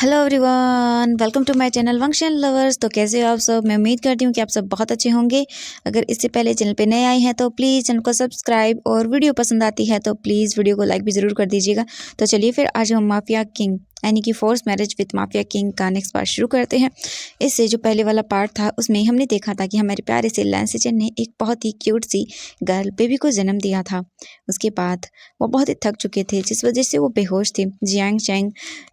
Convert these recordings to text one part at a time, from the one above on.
Hello everyone, welcome to my channel function lovers. तो कैसे हो आप सब? मैं उम्मीद करती हूँ कि आप सब बहुत अच्छे होंगे। अगर इससे पहले चैनल पे नए आए हैं तो प्लीज़ चैनल को सब्सक्राइब, और वीडियो पसंद आती है तो प्लीज़ वीडियो को लाइक भी ज़रूर कर दीजिएगा। तो चलिए फिर आज हम माफिया किंग यानी कि force marriage with mafia king का नेक्स्ट पार्ट शुरू करते हैं। इससे जो पहले वाला पार्ट था उसमें हमने देखा था कि हमारे प्यारे से लैंस सेजन ने एक बहुत ही क्यूट सी गर्ल बेबी को जन्म दिया था। उसके बाद वो बहुत ही थक चुके थे, जिस वजह से वो बेहोश थे। जियांग चैंग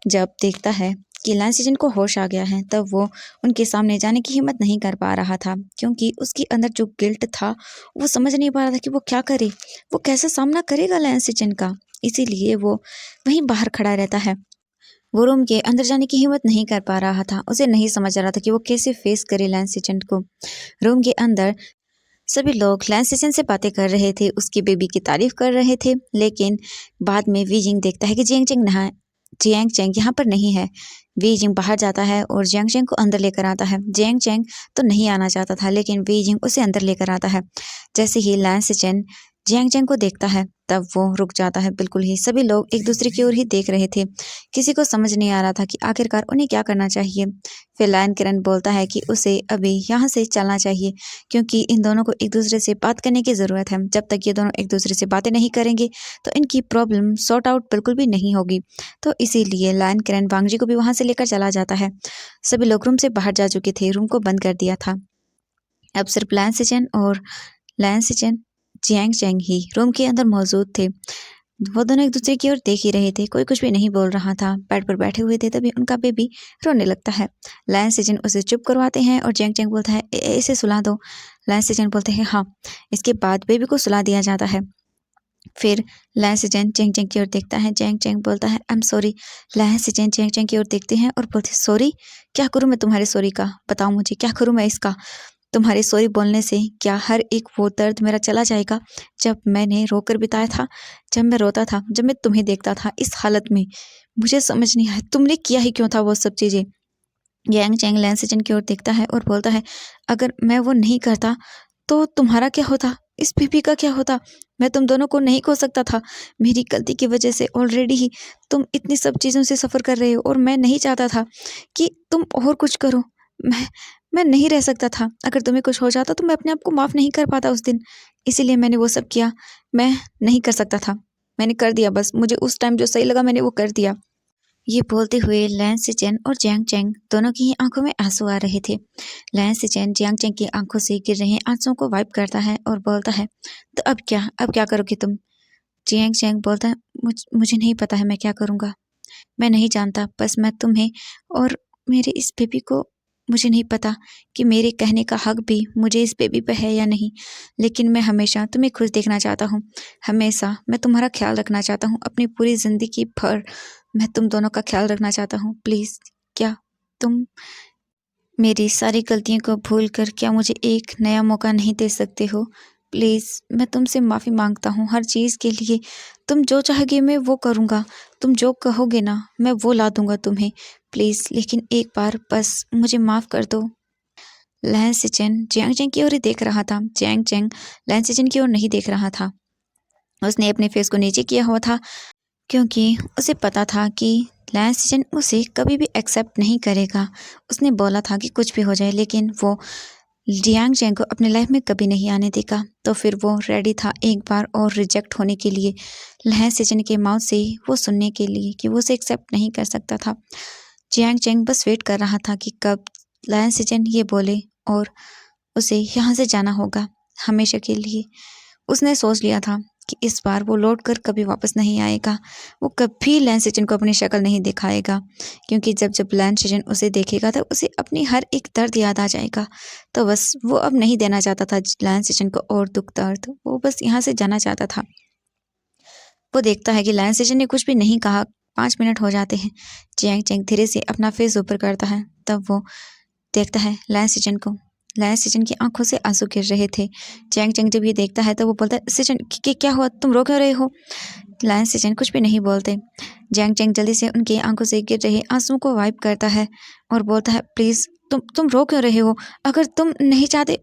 जब देखता है कि लैंस सेजन को होश आ गया है, तब वो उनके सामने जाने की हिम्मत नहीं कर पा रहा था, क्योंकि उसके अंदर जो गिल्ट था वो समझ नहीं पा रहा था कि वो क्या करे, वो कैसे सामना करेगा लैंस सेजन का। इसीलिए वो वहीं बाहर खड़ा रहता है। वो रूम के अंदर जाने की हिम्मत नहीं कर पा रहा था। उसे नहीं समझ आ रहा था कि वो कैसे फेस करे लैंस सेजन को। रूम के अंदर सभी लोग लैंस सेजन से बातें कर रहे थे, उसकी बेबी की तारीफ कर रहे थे। लेकिन बाद में वी जिंग देखता है कि जियांग चैंग यहाँ पर नहीं है। वी जिंग बाहर जाता है और जियांग चैंग को अंदर लेकर आता है। जियांग चैंग तो नहीं आना चाहता था, लेकिन वी जिंग उसे अंदर लेकर आता है। जैसे ही लैंस सेजन जियांग चैंग को देखता है, तब वो रुक जाता है बिल्कुल ही। सभी लोग एक दूसरे की ओर ही देख रहे थे। किसी को समझ नहीं आ रहा था कि आखिरकार उन्हें क्या करना चाहिए। फिर लायन किरण बोलता है कि उसे अभी यहाँ से चलना चाहिए, क्योंकि इन दोनों को एक दूसरे से बात करने की ज़रूरत है। जब तक ये दोनों एक दूसरे से बातें नहीं करेंगे तो इनकी प्रॉब्लम सॉर्ट आउट बिल्कुल भी नहीं होगी। तो इसीलिए लायन किरण वांगजी को भी वहाँ से लेकर चला जाता है। सभी लोग रूम से बाहर जा चुके थे, रूम को बंद कर दिया था। अब सिर्फ लैन सिचन जियांग चैंग ही रूम के अंदर मौजूद थे। वो दोनों एक दूसरे की ओर देख ही रहे थे, कोई कुछ भी नहीं बोल रहा था। बेड पर बैठे हुए थे, तभी उनका बेबी रोने लगता है। लैन सेजन उसे चुप करवाते हैं और जेंग चेंग बोलता है, इसे सुला दो। लैन सेजन बोलते हैं हाँ। इसके बाद बेबी को सुला दिया जाता है। फिर लैन सेजन चेंग चेंग की ओर देखता है। जेंग चेंग बोलता है आई एम सॉरी। लैन सेजन चेंग चेंग की ओर देखते हैं और बोलते हैं सॉरी? क्या करूँ मैं तुम्हारे सॉरी का? बताओ मुझे, क्या करूँ मैं इसका? तुम्हारे सॉरी बोलने से क्या हर एक वो दर्द मेरा चला जाएगा जब मैंने रोकर बिताया था, जब मैं रोता था, जब मैं तुम्हें देखता था इस हालत में? मुझे समझ नहीं आया तुमने किया ही क्यों था वो सब चीज़ें। यांग चैंग लैन सेजन की ओर देखता है और बोलता है, अगर मैं वो नहीं करता तो तुम्हारा क्या होता, इस बेबी का क्या होता? मैं तुम दोनों को नहीं खो सकता था। मेरी गलती की वजह से ऑलरेडी ही तुम इतनी सब चीज़ों से सफ़र कर रहे हो, और मैं नहीं चाहता था कि तुम और कुछ करो। मैं नहीं रह सकता था। अगर तुम्हें कुछ हो जाता तो मैं अपने आप को माफ़ नहीं कर पाता उस दिन। इसीलिए मैंने वो सब किया। मैं नहीं कर सकता था, मैंने कर दिया। बस मुझे उस टाइम जो सही लगा मैंने वो कर दिया। ये बोलते हुए लैन सिचेन और जियांग चैंग दोनों की ही आंखों में आंसू आ रहे थे। लैन सिचेन जियांग चैंग की आंखों से गिर रहे आंसुओं को वाइप करता है और बोलता है, तो अब क्या करोगे तुम? जियांग चैंग बोलता है, मुझे नहीं पता है मैं क्या करूँगा। मैं नहीं जानता, बस मैं तुम्हें और मेरे इस बेबी को, मुझे नहीं पता कि मेरे कहने का हक भी मुझे इस बेबी पे है या नहीं, लेकिन मैं हमेशा तुम्हें खुश देखना चाहता हूँ। हमेशा मैं तुम्हारा ख्याल रखना चाहता हूँ। अपनी पूरी ज़िंदगी भर मैं तुम दोनों का ख्याल रखना चाहता हूँ। प्लीज़, क्या तुम मेरी सारी गलतियों को भूल कर क्या मुझे एक नया मौका नहीं दे सकते हो? प्लीज़, मैं तुमसे माफ़ी मांगता हूँ हर चीज़ के लिए। तुम जो चाहोगे मैं वो करूँगा। तुम जो कहोगे ना मैं वो ला दूँगा तुम्हें। प्लीज़, लेकिन एक बार बस मुझे माफ़ कर दो। लैन सिचेन जियांग चैंग की ओर ही देख रहा था। जियांग चैंग लैन सिचेन की ओर नहीं देख रहा था। उसने अपने फेस को नीचे किया हुआ था, क्योंकि उसे पता था कि लैन सिचेन उसे कभी भी एक्सेप्ट नहीं करेगा। उसने बोला था कि कुछ भी हो जाए, लेकिन वो जियांग चैंग को अपने लाइफ में कभी नहीं आने देगा। तो फिर वो रेडी था एक बार और रिजेक्ट होने के लिए, लहर सेजन के माउथ से वो सुनने के लिए कि वो उसे एक्सेप्ट नहीं कर सकता था। जियांग चैंग बस वेट कर रहा था कि कब लहर सेजन ये बोले और उसे यहाँ से जाना होगा हमेशा के लिए। उसने सोच लिया था कि इस बार वो लौट कर कभी वापस नहीं आएगा। वो कभी लैन सेजन को अपनी शक्ल नहीं दिखाएगा, क्योंकि जब लैन सेजन उसे देखेगा तो उसे अपनी हर एक दर्द याद आ जाएगा। तो बस वो अब नहीं देना चाहता था लैन सेजन को और दुख दर्द। वो बस यहाँ से जाना चाहता था। वो देखता है कि लैन सेजन ने कुछ भी नहीं कहा। 5 मिनट हो जाते हैं। जियांग चैंग धीरे से अपना फेस ऊपर करता है। तब वो देखता है लैन सेजन को। लैन सेजन की आंखों से आंसू गिर रहे थे। जियांग चैंग जब ये देखता है तो वो बोलता है, सेजन क्या हुआ, तुम रो क्यों रहे हो? लैन सेजन कुछ भी नहीं बोलते। जियांग चैंग जल्दी से उनकी आंखों से गिर रहे आंसुओं को वाइप करता है और बोलता है, प्लीज़ तुम रो क्यों रहे हो? अगर तुम नहीं चाहते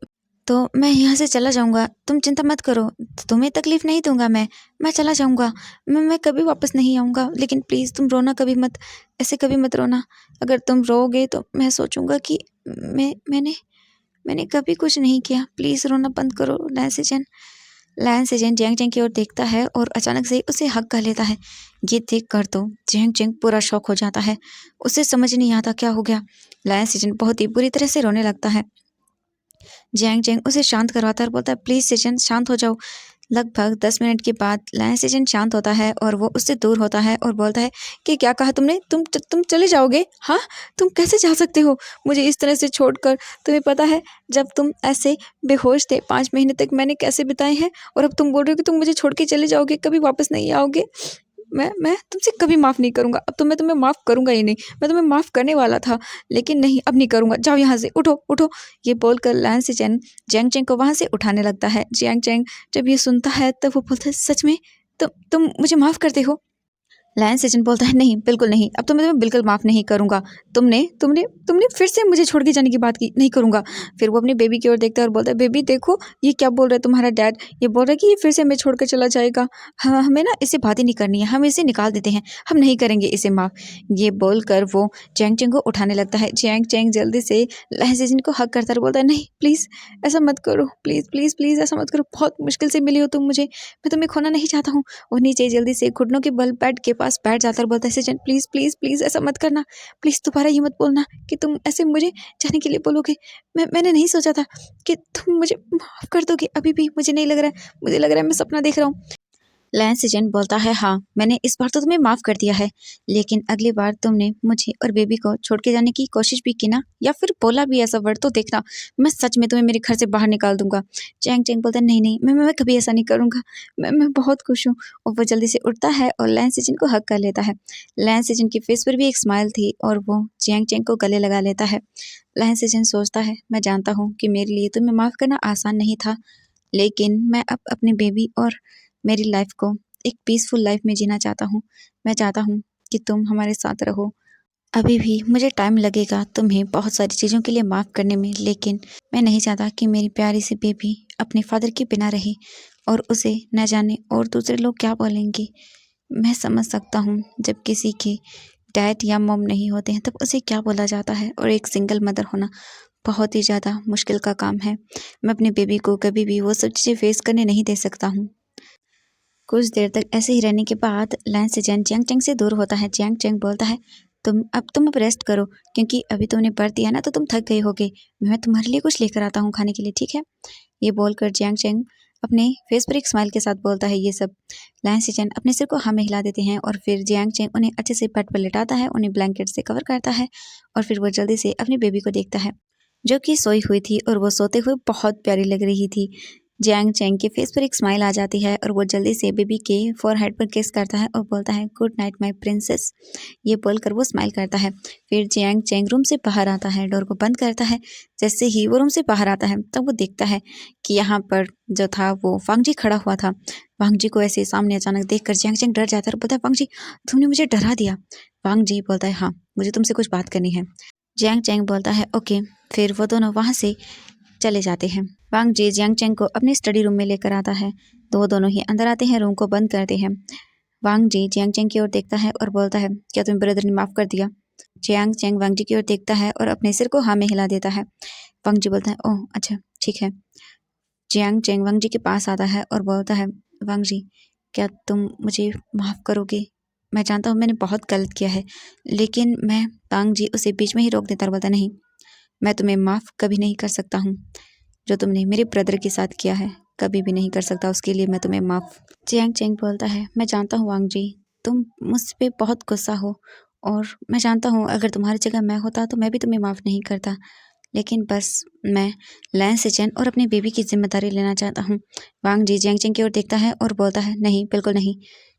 तो मैं यहाँ से चला जाऊँगा, तुम चिंता मत करो, तुम्हें तकलीफ़ नहीं दूँगा मैं चला जाऊँगा, मैं कभी वापस नहीं आऊँगा, लेकिन प्लीज़ तुम रोना कभी मत, ऐसे कभी मत रोना। अगर तुम रोओगे तो मैं सोचूँगा कि मैंने कभी कुछ नहीं किया, प्लीज़ रोना बंद करो। लायन सेजन जियांग चैंग की ओर देखता है और अचानक से उसे हक कर लेता है। ये देखकर तो जियांग चैंग पूरा शॉक हो जाता है, उसे समझ नहीं आता क्या हो गया। लायन सेजन बहुत ही बुरी तरह से रोने लगता है। जियांग चैंग उसे शांत करवाता है और बोलता है प्लीज़ सेजन शांत हो जाओ। लगभग 10 मिनट के बाद लायन सेजन शांत होता है और वो उससे दूर होता है और बोलता है कि क्या कहा तुमने, तुम चले जाओगे? हाँ, तुम कैसे जा सकते हो मुझे इस तरह से छोड़कर? तुम्हें पता है जब तुम ऐसे बेहोश थे 5 महीने तक मैंने कैसे बिताए हैं, और अब तुम बोल रहे हो कि तुम मुझे छोड़ के चले जाओगे, कभी वापस नहीं आओगे। मैं तुमसे कभी माफ़ नहीं करूँगा। अब तो मैं तुम्हें माफ़ करूँगा ही नहीं। मैं तुम्हें माफ़ करने वाला था, लेकिन नहीं, अब नहीं करूँगा। जाओ यहाँ से, उठो, उठो। ये बोलकर लायन सेजन जियांग चैंग को वहाँ से उठाने लगता है। जियांग चैंग जब ये सुनता है तब वो बोलता है सच में? तुम मुझे माफ़ करते हो? लायन सेजन बोलता है नहीं, बिल्कुल नहीं, अब तो मैं तुम्हें बिल्कुल माफ़ नहीं करूँगा। तुमने तुमने तुमने फिर से मुझे छोड़ के जाने की बात की, नहीं करूँगा। फिर वो अपनी बेबी की ओर देखता है और बोलता है बेबी देखो ये क्या बोल रहा है तुम्हारा डैड, ये बोल रहा है कि ये फिर से हमें छोड़ कर चला जाएगा। हाँ, हमें ना इससे बातें नहीं करनी है, हम इसे निकाल देते हैं, हम नहीं करेंगे इसे माफ़। ये बोलकर वो जियांग चैंग को उठाने लगता है। जियांग चैंग जल्दी से लायन सेजन को हग करता है और बोलता है नहीं प्लीज़ ऐसा मत करो, प्लीज़ प्लीज़ प्लीज़ ऐसा मत करो, बहुत मुश्किल से मिली हो तुम मुझे, मैं तुम्हें खोना नहीं चाहता हूँ। वो नीचे जल्दी से घुटनों के बल बेड के पास बैठ जाता है और बोलता है सचिन प्लीज़ प्लीज़ प्लीज़ ऐसा मत करना, प्लीज़ दोबारा ये मत बोलना कि तुम ऐसे मुझे जाने के लिए बोलोगे। मैंने नहीं सोचा था कि तुम मुझे माफ़ कर दोगे, अभी भी मुझे नहीं लग रहा है, मुझे लग रहा है मैं सपना देख रहा हूँ। लैंस सेजन बोलता है हाँ, मैंने इस बार तो तुम्हें माफ़ कर दिया है, लेकिन अगली बार तुमने मुझे और बेबी को छोड़ के जाने की कोशिश भी की ना, या फिर बोला भी ऐसा वर्ड, तो देखना मैं सच में तुम्हें मेरे घर से बाहर निकाल दूंगा। चैंग चैंग बोलता है नहीं नहीं, मैं कभी ऐसा नहीं करूँगा, मैं बहुत खुश हूँ। और वो जल्दी से उठता है और लैंस सेजन को हग कर लेता है। लैंस सेजन की फेस पर भी एक स्माइल थी और वो चैंग चैंग को गले लगा लेता है। लैंस सेजन सोचता है मैं जानता हूँ कि मेरे लिए तुम्हें माफ़ करना आसान नहीं था, लेकिन मैं अब अपने बेबी और मेरी लाइफ को एक पीसफुल लाइफ में जीना चाहता हूँ। मैं चाहता हूँ कि तुम हमारे साथ रहो। अभी भी मुझे टाइम लगेगा तुम्हें बहुत सारी चीज़ों के लिए माफ़ करने में, लेकिन मैं नहीं चाहता कि मेरी प्यारी सी बेबी अपने फादर के बिना रहे और उसे न जाने और दूसरे लोग क्या बोलेंगे। मैं समझ सकता हूँ जब किसी के डैड या मॉम नहीं होते हैं तब उसे क्या बोला जाता है, और एक सिंगल मदर होना बहुत ही ज़्यादा मुश्किल का काम है। मैं अपने बेबी को कभी भी वो सब चीज़ें फेस करने नहीं दे सकता हूँ। कुछ देर तक ऐसे ही रहने के बाद लैन सेजन जियांग चैंग से दूर होता है। जियांग चैंग बोलता है तुम अब रेस्ट करो, क्योंकि अभी तुमने बर्थ दिया ना तो तुम थक गए होगे। मैं तुम्हारे लिए कुछ लेकर आता हूँ खाने के लिए, ठीक है? ये बोलकर जियांग चैंग अपने फेस पर एक स्माइल के साथ बोलता है ये सब। लैन सेजन अपने सिर को हाँ में हिला देते हैं और फिर जियांग चैंग उन्हें अच्छे से बेड पर लिटाता है, उन्हें ब्लैंकेट से कवर करता है और फिर वो जल्दी से अपनी बेबी को देखता है जो कि सोई हुई थी, और वो सोते हुए बहुत प्यारी लग रही थी। जियांग चैंग के फेस पर एक स्माइल आ जाती है और वो जल्दी से बेबी के फोरहेड पर किस करता है और बोलता है गुड नाइट माय प्रिंसेस। ये बोलकर वो स्माइल करता है। फिर जियांग चैंग रूम से बाहर आता है, डोर को बंद करता है। जैसे ही वो रूम से बाहर आता है तब वो देखता है कि यहाँ पर जो था वो वांग जी खड़ा हुआ था। वांग जी को ऐसे सामने अचानक देखकर जियांग चैंग डर जाता है और बोलता है वांग जी तुमने मुझे डरा दिया। वांग जी बोलता है हाँ, मुझे तुमसे कुछ बात करनी है। जियांग चैंग बोलता है ओके। फिर वो दोनों वहाँ से चले जाते हैं। वांग जी जियांग चैंग को अपने स्टडी रूम में लेकर आता है, तो वो दोनों ही अंदर आते हैं, रूम को बंद करते हैं। वांग जी जियांग चैंग की ओर देखता है और बोलता है क्या तुम ब्रदर ने माफ़ कर दिया? जियांग चैंग वांग जी की ओर देखता है और अपने सिर को हाँ में हिला देता है। वांग जी बोलता है ओह अच्छा ठीक है। जियांग चैंग वांग जी के पास आता है और बोलता है वांग जी क्या तुम मुझे माफ़ करोगे? मैं जानता हूँ मैंने बहुत गलत किया है, लेकिन मैं वांग जी उसे बीच में ही रोक देता और बोलता नहीं, मैं तुम्हें माफ़ कभी नहीं कर सकता हूँ। जो तुमने मेरे ब्रदर के साथ किया है कभी भी नहीं कर सकता, उसके लिए मैं तुम्हें माफ़। जियांग चैंग बोलता है मैं जानता हूँ वांग जी तुम मुझ पे बहुत गुस्सा हो, और मैं जानता हूँ अगर तुम्हारी जगह मैं होता तो मैं भी तुम्हें माफ़ नहीं करता, लेकिन बस मैं लैन सेजन और अपनी बेबी की जिम्मेदारी लेना चाहता हूँ। वांग जी जियांग चैंग की ओर देखता है और बोलता है नहीं बिल्कुल नहीं,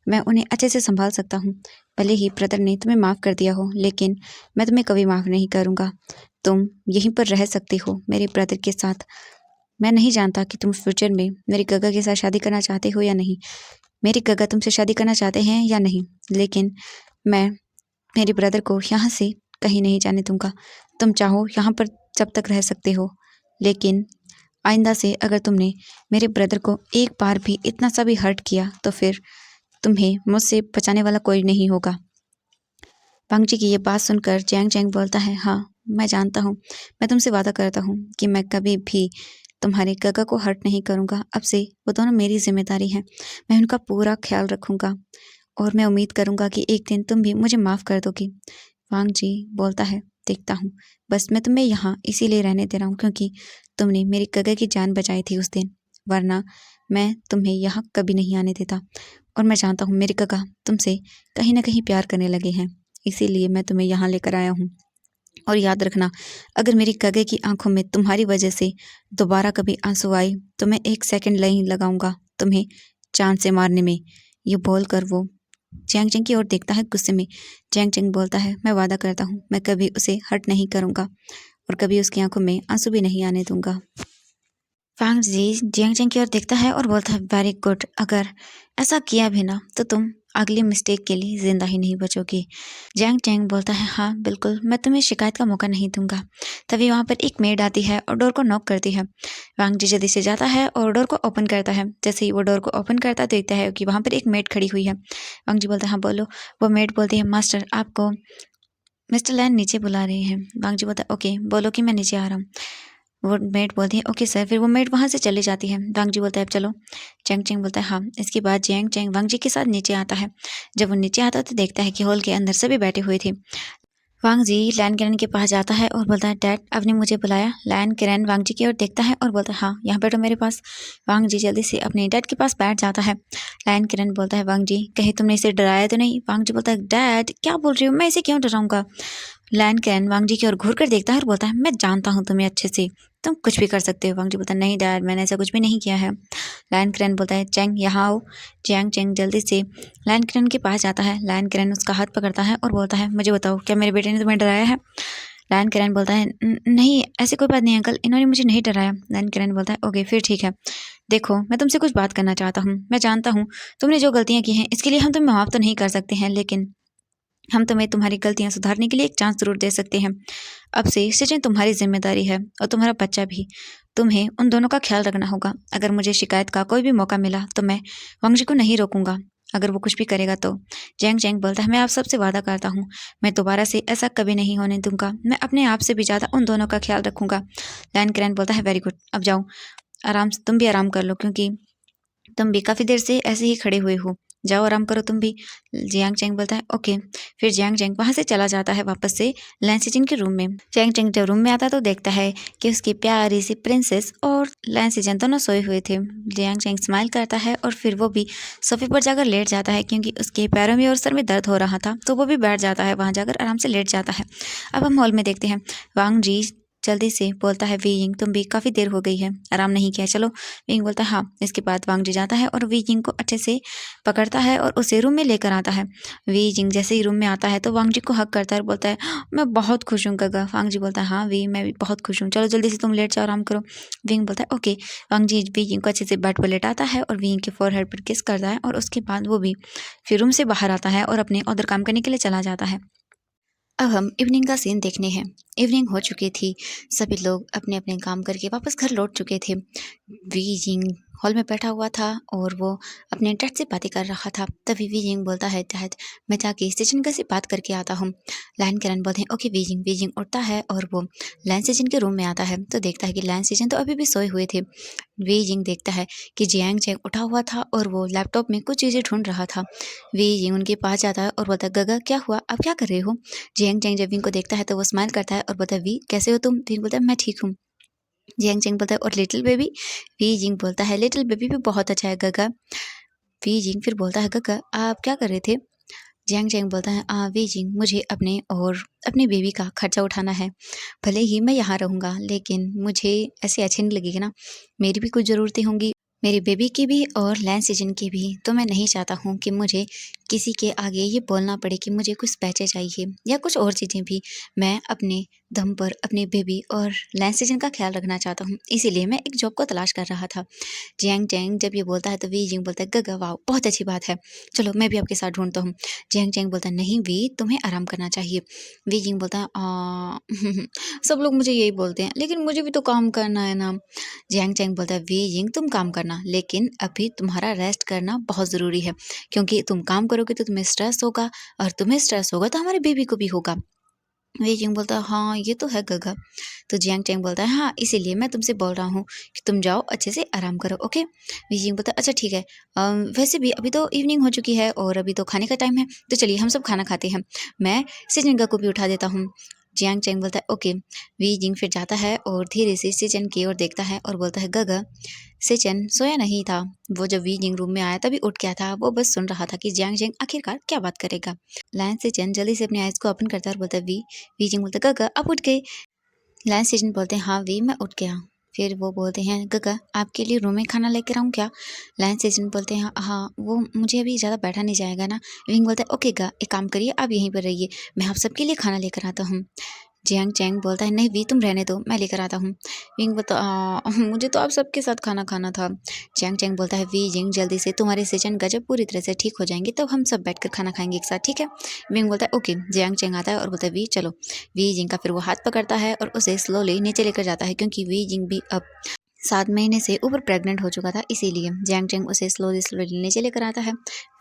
मैं उन्हें अच्छे से संभाल सकता हूँ। भले ही ब्रदर ने तुम्हें माफ़ कर दिया हो, लेकिन मैं तुम्हें कभी माफ़ नहीं करूँगा। तुम यहीं पर रह सकती हो मेरे ब्रदर के साथ। मैं नहीं जानता कि तुम फ्यूचर में मेरी गगा के साथ शादी करना चाहते हो या नहीं, मेरी गगा तुमसे शादी करना चाहते हैं या नहीं, लेकिन मैं मेरे ब्रदर को यहाँ से कहीं नहीं जाने दूंगा। तुम चाहो यहाँ पर जब तक रह सकते हो, लेकिन आइंदा से अगर तुमने मेरे ब्रदर को एक बार भी इतना सा भी हर्ट किया तो फिर तुम्हें मुझसे बचाने वाला कोई नहीं होगा। वांग जी की ये बात सुनकर जैंग जैंग बोलता है, हाँ मैं जानता हूँ, मैं तुमसे वादा करता हूँ कि मैं कभी भी तुम्हारे गगा को हर्ट नहीं करूँगा। अब से वो दोनों मेरी जिम्मेदारी है, मैं उनका पूरा ख्याल रखूँगा और मैं उम्मीद करूँगा कि एक दिन तुम भी मुझे माफ़ कर दोगी। वांग जी बोलता है, देखता हूँ, बस मैं तुम्हें यहाँ इसीलिए रहने दे रहा हूँ क्योंकि तुमने मेरी गगा की जान बचाई थी उस दिन, वरना मैं तुम्हें यहाँ कभी नहीं आने देता। और मैं जानता हूँ मेरे गगा तुमसे कहीं ना कहीं प्यार करने लगे हैं, इसीलिए मैं तुम्हें यहाँ लेकर आया हूँ। और याद रखना, अगर मेरी गगे की आंखों में तुम्हारी वजह से दोबारा कभी आंसू आए तो मैं 1 सेकंड नहीं लगाऊंगा तुम्हें जान से मारने में। ये बोलकर वो जैंग जैंग की ओर देखता है गुस्से में। जैंग जैंग बोलता है, मैं वादा करता हूँ मैं कभी उसे हर्ट नहीं करूँगा और कभी उसकी आंखों में आंसू भी नहीं आने दूंगा। वांग जी जैंग जैंग की ओर देखता है और बोलता है, वेरी गुड, अगर ऐसा किया भी ना तो तुम अगली मिस्टेक के लिए जिंदा ही नहीं बचोगी। जैंग जैंग बोलता है, हाँ बिल्कुल, मैं तुम्हें शिकायत का मौका नहीं दूंगा। तभी वहाँ पर एक मेड आती है और डोर को नॉक करती है। वांग जी जल्दी से जाता है और डोर को ओपन करता है। जैसे ही वो डोर को ओपन करता है देखता है कि वहाँ पर एक मेड खड़ी हुई है। वांग जी बोलता है, हाँ बोलो। वो मेड बोलती है, मास्टर आपको मिस्टर लैन नीचे बुला रहे हैं। वांग जी बोलता है, ओके बोलो कि मैं नीचे आ रहा हूँ। वो मेड बोलती है, ओके सर। फिर वो मेड वहाँ से चली जाती है। वांग जी बोलता है, अब चलो। चैंग चैंग बोलता है, हाँ। इसके बाद जैंग चैंग वांग जी के साथ नीचे आता है। जब वो नीचे आता है तो देखता है कि हॉल के अंदर सभी बैठे हुए थे। वांग जी लैन किरण के पास जाता है और बोलता है, डैड आपने मुझे बुलाया। लैन किरण वांग जी की ओर देखता है और बोलता है, हाँ यहाँ बैठो मेरे पास। वांग जी जल्दी से अपने डैड के पास बैठ जाता है। लैन किरण बोलता है, वांग जी कहीं तुमने इसे डराया तो नहीं? वांग जी बोलता है, डैड क्या बोल रही हो, मैं इसे क्यों डराऊंगा? लैन कैन वांग जी की ओर घूर कर देखता है और बोलता है, मैं जानता हूँ तुम्हें अच्छे से, तुम कुछ भी कर सकते हो। वांग जी बोलता है, नहीं डैड मैंने ऐसा कुछ भी नहीं किया है। लैन किरण बोलता है, चैंग यहाँ आओ। चैंग चैंग जल्दी से लैन किरण के पास जाता है। लैन किरण उसका हाथ पकड़ता है और बोलता है, मुझे बताओ क्या मेरे बेटे ने तुम्हें डराया है? लैन किरण बोलता है, नहीं ऐसी कोई बात नहीं अंकल, इन्होंने मुझे नहीं डराया। लैन किरण बोलता है, ओके फिर ठीक है। देखो मैं तुमसे कुछ बात करना चाहता हूँ। मैं जानता हूँ तुमने जो गलतियाँ की हैं इसके लिए हम तुम्हें माफ़ तो नहीं कर सकते हैं, लेकिन हम तुम्हें तुम्हारी गलतियां सुधारने के लिए एक चांस जरूर दे सकते हैं। अब से सचिन तुम्हारी जिम्मेदारी है और तुम्हारा बच्चा भी। तुम्हें उन दोनों का ख्याल रखना होगा। अगर मुझे शिकायत का कोई भी मौका मिला तो मैं वांग जी को नहीं रोकूंगा अगर वो कुछ भी करेगा तो। जैंग जैंग बोलता है, मैं आप सबसे वादा करता हूँ मैं दोबारा से ऐसा कभी नहीं होने दूंगा। मैं अपने आप से भी ज़्यादा उन दोनों का ख्याल रखूंगा। लैन किरण बोलता है, वेरी गुड, अब जाओ आराम से, तुम भी आराम कर लो क्योंकि तुम भी काफ़ी देर से ऐसे ही खड़े हुए हो, जाओ आराम करो तुम भी। जियांग चैंग बोलता है, ओके। फिर जियांग चैंग वहाँ से चला जाता है वापस से लैन सिजन के रूम में। जियांग चैंग जब रूम में आता है तो देखता है कि उसकी प्यारी सी प्रिंसेस और लैन सिजन दोनों सोए हुए थे। जियांग चैंग स्माइल करता है और फिर वो भी सोफे पर जाकर लेट जाता है क्योंकि उसके पैरों में और सर में दर्द हो रहा था, तो वो भी बैठ जाता है, वहाँ जाकर आराम से लेट जाता है। अब हम हॉल में देखते हैं वांग जी जल्दी से बोलता है, वी यिंग तुम भी काफ़ी देर हो गई है, आराम नहीं किया, चलो। विंग बोलता है, हाँ। इसके बाद वांग जी जाता है और वी जिंग को अच्छे से पकड़ता है और उसे रूम में लेकर आता है। वी जिंग जैसे ही रूम में आता है तो वांग जी को हक करता है और बोलता है, मैं बहुत खुश हूँ गगा। वांग जी बोलता है, हाँ वी मैं भी बहुत खुश हूँ, चलो जल्दी से तुम लेट जाओ, आराम करो। विंग बोलता है, ओके। वांग जी वी जिंग को अच्छे से बेड पर लेटाता है और विंग के फोरहेड पर किस करता है और उसके बाद वो भी फिर रूम से बाहर आता है और अपने उधर काम करने के लिए चला जाता है। अब हम इवनिंग का सीन देखने हैं। इवनिंग हो चुकी थी, सभी लोग अपने अपने काम करके वापस घर लौट चुके थे। वी जिंग हॉल में बैठा हुआ था और वो अपने डैड से बातें कर रहा था। तभी वी जिंग बोलता है, डैड मैं जाके स्टेशन का से बात करके आता हूँ। लैन करन बोलते हैं, ओके। वी जिंग उठता है और वो लैन स्टेशन के रूम में आता है तो देखता है कि लैन स्टेशन तो अभी भी सोए हुए थे। वी जिंग देखता है कि जियांग चैंग उठा हुआ था और वो लैपटॉप में कुछ चीज़ें ढूंढ रहा था। वी जिंग उनके पास जाता है और बोलता है, गगा क्या हुआ, आप क्या कर रहे हो? जियांग चैंग जब विंग को देखता है तो वो स्माइल करता है और बोलता है, वी कैसे हो तुम? विंग बोलता है, मैं ठीक हूँ। जियांग चैंग बोलता है, और लिटिल बेबी? वी जिंग बोलता है, लिटिल बेबी भी बहुत अच्छा है गगा। वी जिंग फिर बोलता है, गगा आप क्या कर रहे थे? जियांग चैंग बोलता है, वी जिंग मुझे अपने और अपनी बेबी का खर्चा उठाना है। भले ही मैं यहाँ रहूँगा लेकिन मुझे ऐसे अच्छे नहीं लगेगा ना, मेरी भी कुछ ज़रूरतें होंगी, मेरी बेबी की भी और लैन सीजन की भी। तो मैं नहीं चाहता हूँ कि मुझे किसी के आगे ये बोलना पड़े कि मुझे कुछ पैसे चाहिए या कुछ और चीज़ें भी, मैं अपने दम पर अपने बेबी और लैंस सीजन का ख्याल रखना चाहता हूँ, इसीलिए मैं एक जॉब को तलाश कर रहा था। जियांग चैंग जब ये बोलता है तो वी जिंग बोलता है गगा वाह बहुत अच्छी बात है, चलो मैं भी आपके साथ ढूंढता हूँ। जियांग चैंग बोलता है नहीं वी तुम्हें आराम करना चाहिए। वी जिंग बोलता है सब लोग मुझे यही बोलते हैं लेकिन मुझे भी तो काम करना है ना। जियांग चैंग बोलता है वी जिंग तुम काम करना लेकिन अभी तुम्हारा रेस्ट करना बहुत ज़रूरी है, क्योंकि तुम काम करोगे तो तुम्हें स्ट्रेस होगा और तुम्हें स्ट्रेस होगा तो हमारे बेबी को भी होगा। वी जिंग बोलता है हाँ ये तो है गगा। तो जियांग चैंग बोलता है हाँ इसीलिए मैं तुमसे बोल रहा हूँ कि तुम जाओ अच्छे से आराम करो ओके। वी जिंग बोलता है अच्छा ठीक है, वैसे भी अभी तो इवनिंग हो चुकी है और अभी तो खाने का टाइम है, तो चलिए हम सब खाना खाते हैं, मैं सिजनगा को भी उठा देता हूँ। जियांग चैंग बोलता है ओके। वी जिंग फिर जाता है और धीरे से सिचन की ओर देखता है और बोलता है गगा। सिचन सोया नहीं था, वो जब वी जिंग रूम में आया तभी उठ गया था, वो बस सुन रहा था कि जियांग चैंग आखिरकार क्या बात करेगा। लायन सिचन जल्दी से अपनी आइज को ओपन करता है और बोलता है वी जिंग बोलता है गगा आप उठ गए। लायन सिचन बोलते हैं हाँ वी मैं उठ गया। फिर वो बोलते हैं गगा आपके लिए रूम में खाना लेकर आऊँ क्या। लायन सिचन बोलते हैं हाँ हाँ वो मुझे अभी ज़्यादा बैठा नहीं जाएगा ना। विंग बोलता है ओके गा एक काम करिए आप यहीं पर रहिए, मैं आप सबके लिए खाना लेकर आता हूँ। जियांग चैंग बोलता है नहीं वी तुम रहने दो मैं लेकर आता हूँ। विंग बोलता मुझे तो आप सबके साथ खाना खाना था। जियांग चैंग बोलता है वी जिंग जल्दी से तुम्हारे सिचन का जब पूरी तरह से ठीक हो जाएंगे तब हम सब बैठकर खाना खाएंगे एक साथ ठीक है। विंग बोलता है ओके। जियांग चैंग आता है और बोलता है वी चलो। वी जिंग का फिर वो हाथ पकड़ता है और उसे स्लोली नीचे लेकर जाता है, क्योंकि वी जिंग भी अब 7 महीने से ऊपर प्रेग्नेंट हो चुका था, इसीलिए जियांग चैंग उसे स्लोली स्लोली नीचे लेकर आता है।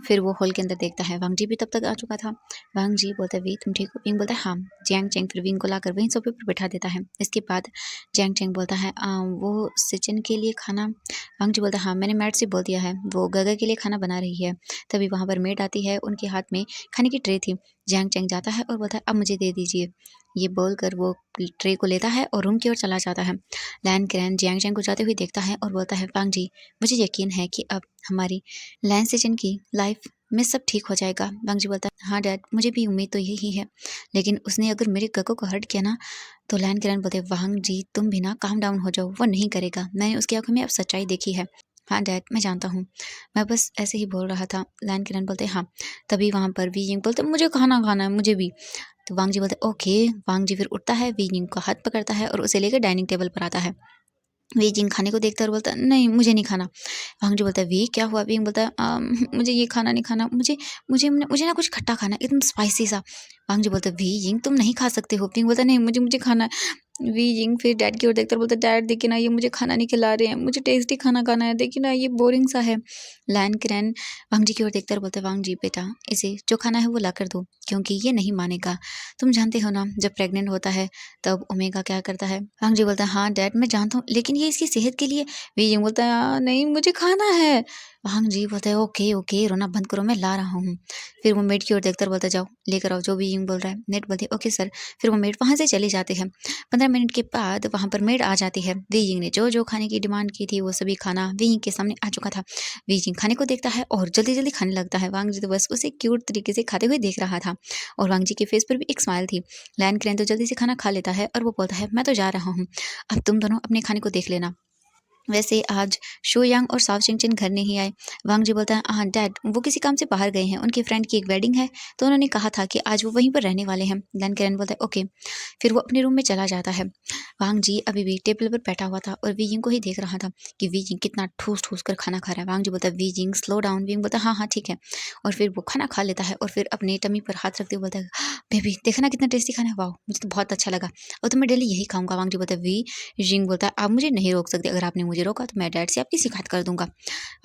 फिर वो हॉल के अंदर देखता है वांग जी भी तब तक आ चुका था। वांग जी बोलता है वी तुम ठीक हो। विंग बोलता है हाँ। जियांग चैंग फिर विंग को लाकर वहीं सोफे पर बैठा देता है। इसके बाद जियांग चैंग बोलता है वो सिचन के लिए खाना। वांग जी बोलता है हाँ मैंने मैड से बोल दिया है, वो गगा के लिए खाना बना रही है। तभी वहाँ पर मेड आती है, उनके हाथ में खाने की ट्रे थी। जियांग चैंग जाता है और बोलता है अब मुझे दे दीजिए। ये बोलकर वो ट्रे को लेता है और रूम की ओर चला जाता है। लैन किरण जियांग चैंग को जाते हुए देखता है और बोलता है वांग जी मुझे यकीन है कि अब हमारी लैन सिचन की लाइफ में सब ठीक हो जाएगा। वांग जी बोलता है हाँ डैड मुझे भी उम्मीद तो यही है, लेकिन उसने अगर मेरे गगो को हर्ट किया ना। तो लैन किरण बोलते वांग जी तुम भी ना काम डाउन हो जाओ, वो नहीं करेगा, मैंने उसकी आंखों में अब सच्चाई देखी है। हाँ डैड मैं जानता हूँ, मैं बस ऐसे ही बोल रहा था। लैन किरण बोलते हाँ। तभी वहाँ पर वी यिंग बोलते मुझे खाना खाना है मुझे भी। तो वांग जी बोलते ओके। वांग जी फिर उठता है, वी यिंग का हाथ पकड़ता है और उसे लेकर डाइनिंग टेबल पर आता है। वी जिंग खाने को देखता है और बोलता है नहीं मुझे नहीं खाना। वांग जी बोलता है वी क्या हुआ। विंग बोलता है मुझे ये खाना नहीं खाना, मुझे मुझे मुझे ना कुछ खट्टा खाना है, एकदम स्पाइसी सा। वांग जी बोलता है वी जिंग तुम नहीं खा सकते हो। विंग बोलता है नहीं मुझे मुझे खाना है। वी जिंग फिर डैड की ओर देखता है और बोलता है डैड देखिए ना ये मुझे खाना नहीं खिला रहे हैं, मुझे टेस्टी खाना खाना है, देखिए ना ये बोरिंग सा है। लैन किरण वांग जी की ओर देखता है और बोलता है वांग जी बेटा इसे जो खाना है वो ला कर दो, क्योंकि ये नहीं मानेगा। तुम जानते हो ना जब प्रेग्नेंट होता है तब ओमेगा क्या करता है। वांग जी बोलता है हाँ डैड मैं जानता हूँ, लेकिन ये इसकी सेहत के लिए। वी जिंग बोलता है नहीं मुझे खाना है। वांग जी बोलता है ओके ओके रोना बंद करो मैं ला रहा हूँ। फिर वो मेड की ओर देखकर बोलता है जाओ लेकर आओ जो भी जिंग बोल रहा है। नेट बोलती है ओके सर। फिर वो मेड वहाँ से चले जाते हैं। 15 मिनट के बाद वहाँ पर मेड आ जाती है। वी जिंग ने जो जो खाने की डिमांड की थी वो सभी खाना वी जिंग के सामने आ चुका था। वी जिंग खाने को देखता है और जल्दी जल्दी खाने लगता है। वांग जी तो बस उसे क्यूट तरीके से खाते हुए देख रहा था और वांग जी के फेस पर भी एक स्माइल थी। लैन क्रेन तो जल्दी से खाना खा लेता है और वो बोलता है मैं तो जा रहा हूँ, अब तुम दोनों अपने खाने को देख लेना। वैसे आज शो यांग और साव चिंगचिन घर नहीं आए। वांग जी बोलता है हाँ डैड वो किसी काम से बाहर गए हैं, उनकी फ्रेंड की एक वेडिंग है तो उन्होंने कहा था कि आज वो वहीं पर रहने वाले हैं। लैन किरण बोलता है ओके। फिर वो अपने रूम में चला जाता है। वांग जी अभी भी टेबल पर बैठा हुआ था और वी जिंग को ही देख रहा था कि वी जिंग कितना ठूस ठूस कर खाना खा रहा है। वांग जी बोलता है Wei Jing slow down. Wei बोलता है हाँ हाँ ठीक है। और फिर वो खाना खा लेता है और फिर अपने टमी पर हाथ रखते हुए बोलता है बेबी देखना कितना टेस्टी खाना है, वाह मुझे तो बहुत अच्छा लगा और तो मैं डेली यही खाऊंगा। वांग जी बोलता है वी जिंग बोलता है आप मुझे नहीं रोक सकते, अगर आपने मुझे रोका तो मैं डैड से आपकी शिकायत कर दूंगा।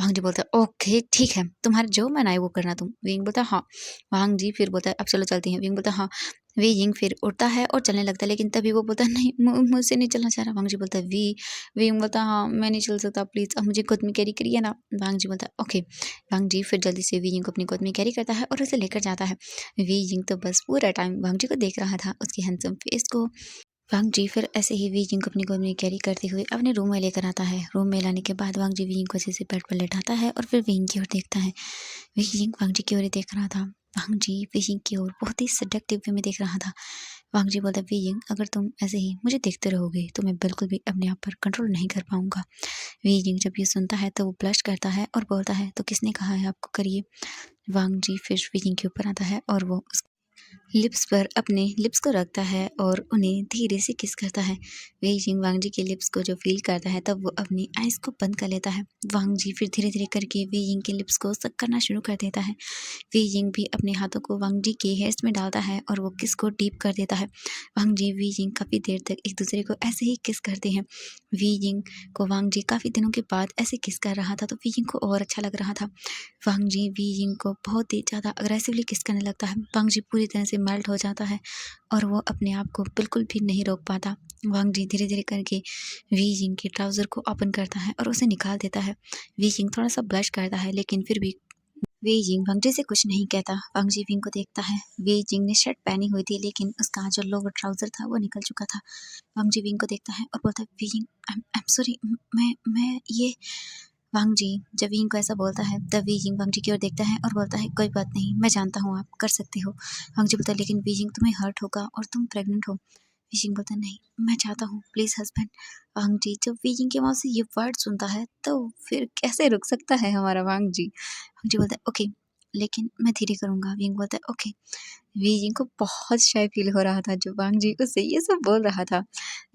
वांग जी बोलता है ओके ठीक है तुम्हारा जो मन आए वो करना तुम। विंग बोलता है हाँ। वांग जी फिर बोलता है अब चलो चलती हैं। विंग बोलता है हाँ। वी जिंग फिर उठता है और चलने लगता है, लेकिन तभी वो बोलता है नहीं मुझसे नहीं चलना चाह रहा। वांग जी बोलता है वी। विंग बोलता है हाँ मैं नहीं चल सकता प्लीज़ अब मुझे खुद में कैरी करिए ना। वांग जी बोलता है ओके। वांग जी फिर जल्दी से वी जिंग को अपनी गोद में कैरी करता है और उसे लेकर जाता है। वी जिंग तो बस पूरा टाइम वांग जी को देख रहा था, उसकी हैंडसम फेस को। वांग जी फिर ऐसे ही वी जिंग को अपनी गोद में कैरी करते हुए अपने रूम में लेकर आता है। रूम में लाने के बाद वांग जी वी जिंग को अच्छे से बेड पर लेटाता है और फिर वी जिंग की ओर देखता है। वी जिंग वांग जी की ओर ही देख रहा था। वांग जी वी जिंग की ओर बहुत ही सेडक्टिव वे में देख रहा था। वांग जी बोलता वी जिंग अगर तुम ऐसे ही मुझे देखते रहोगे तो मैं बिल्कुल भी अपने आप पर कंट्रोल नहीं कर पाऊंगा। वी जिंग जब ये सुनता है तो वो ब्लश करता है और बोलता है तो किसने कहा है आपको करिए। वांग जी फिर वीजिंग के ऊपर आता है और वो लिप्स पर अपने लिप्स को रखता है और उन्हें धीरे से किस करता है। वे जिंग वांग जी के लिप्स को जो फील करता है तब वो अपनी आइज को बंद कर लेता है। वांग जी फिर धीरे धीरे करके वे जिंग के लिप्स को सक करना शुरू कर देता है। वे जिंग भी अपने हाथों को वांग जी के हेयर्स में डालता है और वो किस को डीप कर देता है। वांग जी वी जिंग काफ़ी देर तक एक दूसरे को ऐसे ही किस करते हैं। वी जिंग को वांग जी काफ़ी दिनों के बाद ऐसे किस कर रहा था तो वी जिंग को और अच्छा लग रहा था। वांग जी वी जिंग को बहुत ही ज़्यादा अग्रेसिवली किस करने लगता है। वांग जी पूरी तरह से मेल्ट हो जाता है और वो अपने आप को बिल्कुल भी नहीं रोक पाता। वांग जी धीरे धीरे करके वी जिंग के ट्राउज़र को ओपन करता है और उसे निकाल देता है। वी जिंग थोड़ा सा ब्लश करता है लेकिन फिर भी वी जिंग वांग जी से कुछ नहीं कहता। वांग जी विंग को देखता है। वी जिंग ने शर्ट पहनी हुई थी लेकिन उसका जो लोअर ट्राउज़र था वो निकल चुका था। वांग जी विंग को देखता है और बोलता है Wei Jing I am sorry, मैं ये वांग जी जब विंग को ऐसा बोलता है तब वी जिंग वांग जी की ओर देखता है और बोलता है कोई बात नहीं, मैं जानता हूँ आप कर सकते हो। वांग जी बोलता है लेकिन वी जिंग तुम्हें हर्ट होगा और तुम प्रेग्नेंट हो। वी जिंग बोलता है नहीं, मैं चाहता हूँ प्लीज़ हस्बैंड। वांग जी जब वी जिंग के मुँह से ये वर्ड सुनता है तो फिर कैसे रुक सकता है हमारा वांग जी। वांग जी बोलता है ओके, लेकिन मैं धीरे करूँगा। विंग बोलता है ओके। वी जिंग को बहुत शाय फील हो रहा था जब वांग जी उसे ये सब बोल रहा था,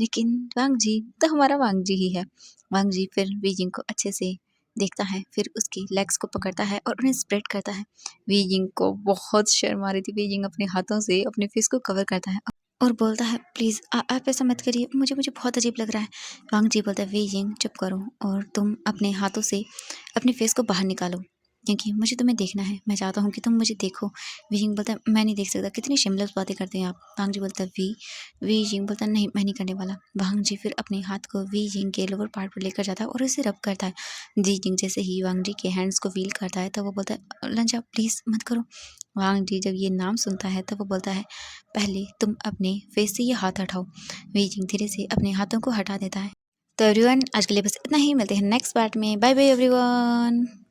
लेकिन वांग जी तो हमारा वांग जी ही है। वांग जी फिर वी जिंग को अच्छे से देखता है, फिर उसकी लेग्स को पकड़ता है और उन्हें स्प्रेड करता है। वी जिंग को बहुत शर्म आ रही थी। वी जिंग अपने हाथों से अपने फेस को कवर करता है और बोलता है प्लीज़ आप ऐसा मत करिए, मुझे मुझे बहुत अजीब लग रहा है। वांग जी बोलता है वी जिंग चुप करो और तुम अपने हाथों से अपने फेस को बाहर निकालो क्योंकि मुझे तुम्हें देखना है, मैं चाहता हूँ कि तुम मुझे देखो। वी जिंग बोलता है मैं नहीं देख सकता, कितनी शिमलेस बातें करते हैं आप। वांग जी बोलता है वी जिंग बोलता है नहीं, मैं नहीं करने वाला। वांग जी फिर अपने हाथ को वी जिंग के लोअर पार्ट पर लेकर जाता है और उसे रब करता है। वी जिंग जैसे ही वांग जी के हैंड्स को फील करता है तब वो बोलता है लंजा प्लीज़ मत करो। वांग जी जब ये नाम सुनता है तब वो बोलता है पहले तुम अपने फेस से ये हाथ हटाओ। वी जिंग धीरे से अपने हाथों को हटा देता है। तो एवरीवन आज के लिए बस इतना ही, मिलते हैं नेक्स्ट पार्ट में। Bye bye everyone.